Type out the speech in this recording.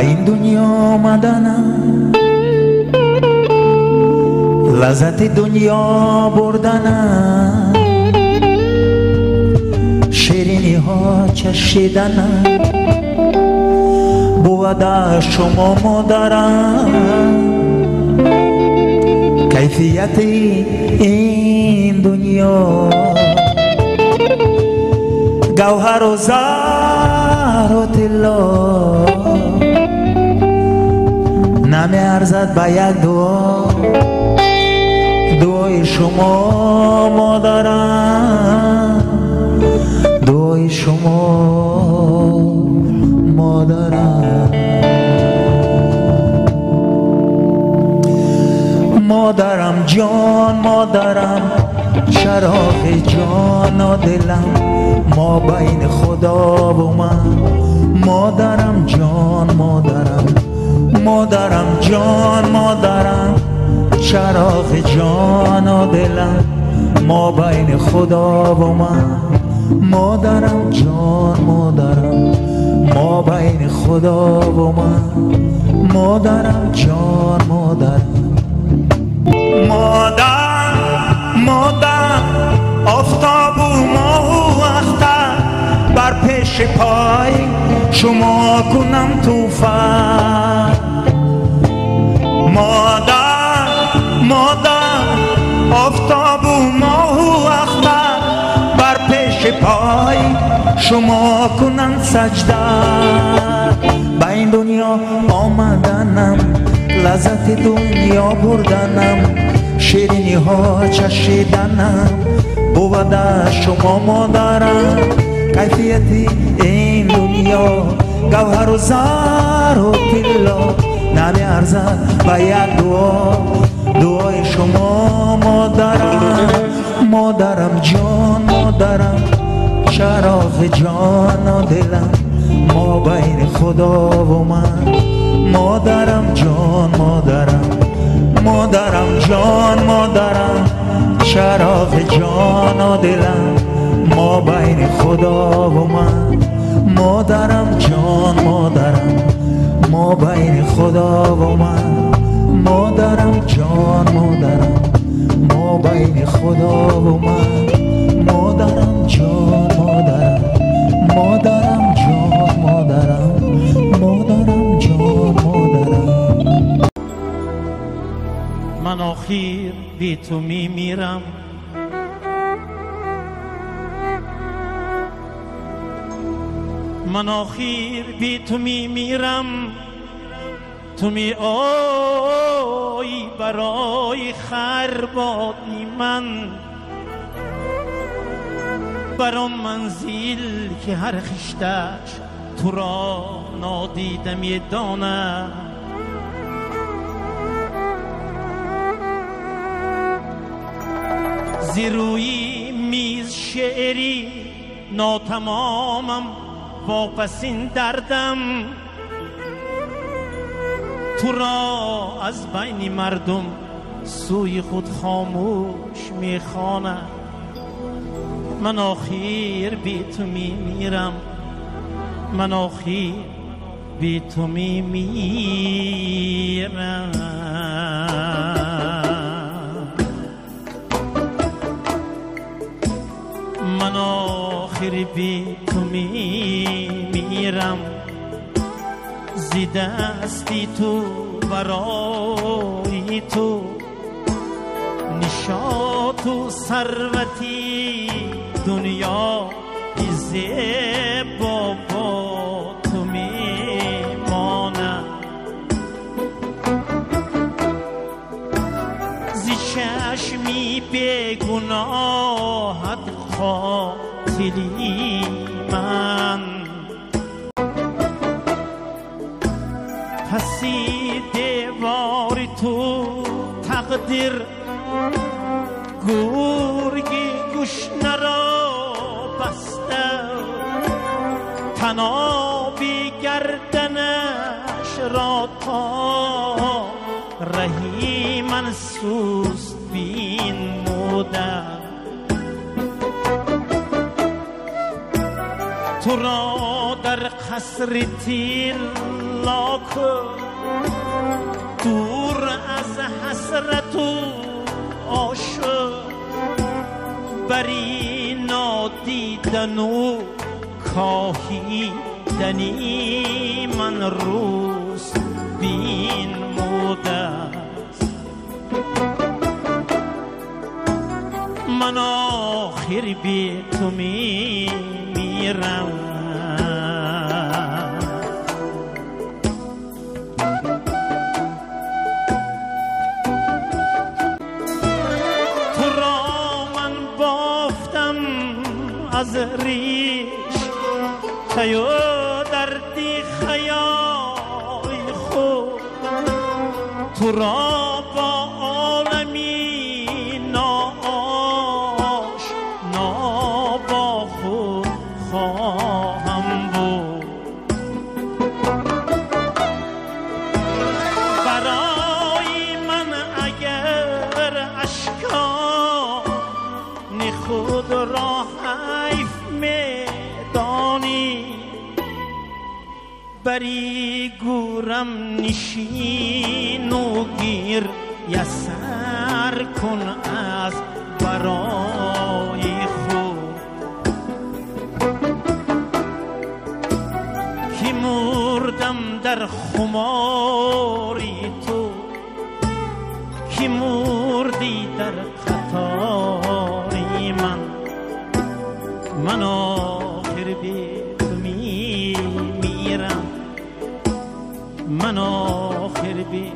این دنیا آمدنم لذت دنیا بردنم شیرینی ها چشیدنم بود شما مادرم کیفیت این دنیا گوهر و زر و طلا نمی ارزد به یک دعا دعای شما مادرم دعای شما مادرم مادرم جان مادرم چراغ جان و دلم ما بین خدا و من مادرم جان مادرم مادرم جان مادرم چراغ جان و دلم ما بین خدا و من مادرم جان مادرم ما بین خدا و من مادرم جان مادرم مادر مادر آفتاب و ماه و اختر بر پیش پای شما کنم توفر مادر مادر آفتاب و ماه و اختر بر پیش پای شما کنم سجده به این دنیا آمدنم لذت دنیا بردنم شیرینی ها چشیدنم بود شما مادرم کیفیت این دنیا گوهر و زر و طلا نمی ارزد به یک دعا دعای شما مادرم مادرم جان مادرم چراغ جان و دلم ما بین خدا و من مادرم جان مادرم مادرم جان مادرم چراغ جان و دلم ما بین خدا و من مادرم جان مادرم ما بین خدا و من مادرم جان مادرم ما بین خدا و من مادرم جان مادرم مادرم جان مادرم مادرم جان مادرم من آخر بی تو میمیرم من آخر بی تو میمیرم تو می آیی برای خربایی من برام منزل که هر خشتش تو را نادیدم یه دانه زیروی میز شعری ناتمامم واپس این دردم تو را از بین مردم سوی خود خاموش میخوانم من آخر بی تو میمیرم من آخر بی تو میمیرم من آخر بی تو میمیرم زیده استی تو برای تو نشاط و ثروتی دنیا زیبا با تو میمانم زی چشمی بیگناهت قاتلی من پسی دیوار تو تقدیر گرگی گشنه را بسته تنابی گردنش را تا رهی من سوست بین موده تو را در قصر تیر لاکو دور از حسرت و عاشق بری نادیدن و کاهیدنی من روز بین موده من آخر بی تو میرم تو را من بافتم از ریش تیو دردی خیای خود تو را با عالمی ناآشنا با خود خواهم بود برای من اگر اشکان خود را حیف میدانی بری گورم نشین و گیر یسر کن از برای خود که مردم در خماری تو که مردی در خطاری من آخر بی تو میرم من آخر بی